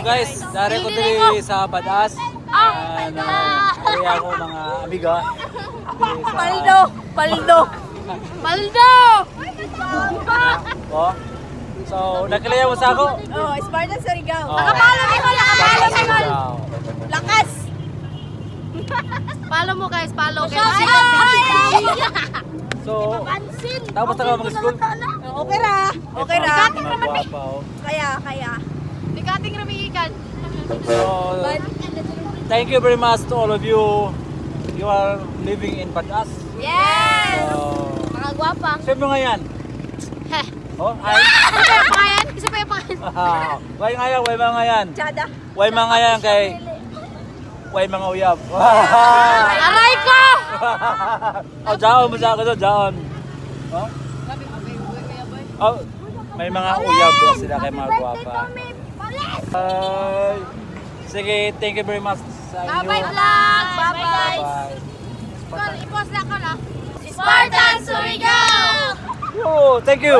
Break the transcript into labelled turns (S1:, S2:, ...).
S1: guys, dari ko diri sa Badas. Kaya ako mga amiga.
S2: Paldo!
S1: Oh. So, nakilaya mo sa ako?
S2: Oh, Spartan Surigao.
S1: Nakapalo
S2: Lakas!
S3: Follow mo guys, follow.
S1: So, tapos na ka mag-school?
S2: Okay ra. Kaya.
S3: Dikating ramiikan.
S1: So, thank you very much to all of you. You are living in Batas.
S2: Yes!
S1: So,
S3: Mga gwapa.
S1: saan mo ngayon?
S3: Heh.
S1: Oh, ay.
S3: Isa pa yung pangalan.
S1: Way ngayon, way mga ngayon.
S2: Chada.
S1: Way mga ngayon kay way mga uyab.
S3: Aray ko!
S1: Oh, jaon mo sa ako to, jaon. Oh? Oh, may mga uyab sila kay mga guwapa. Sige, thank you very much sa inyo.
S3: Bye-bye vlog!
S2: Bye-bye!
S1: Bye-bye.
S3: I-post na ko na.
S2: Spartan Surigao!
S1: Yo, thank you.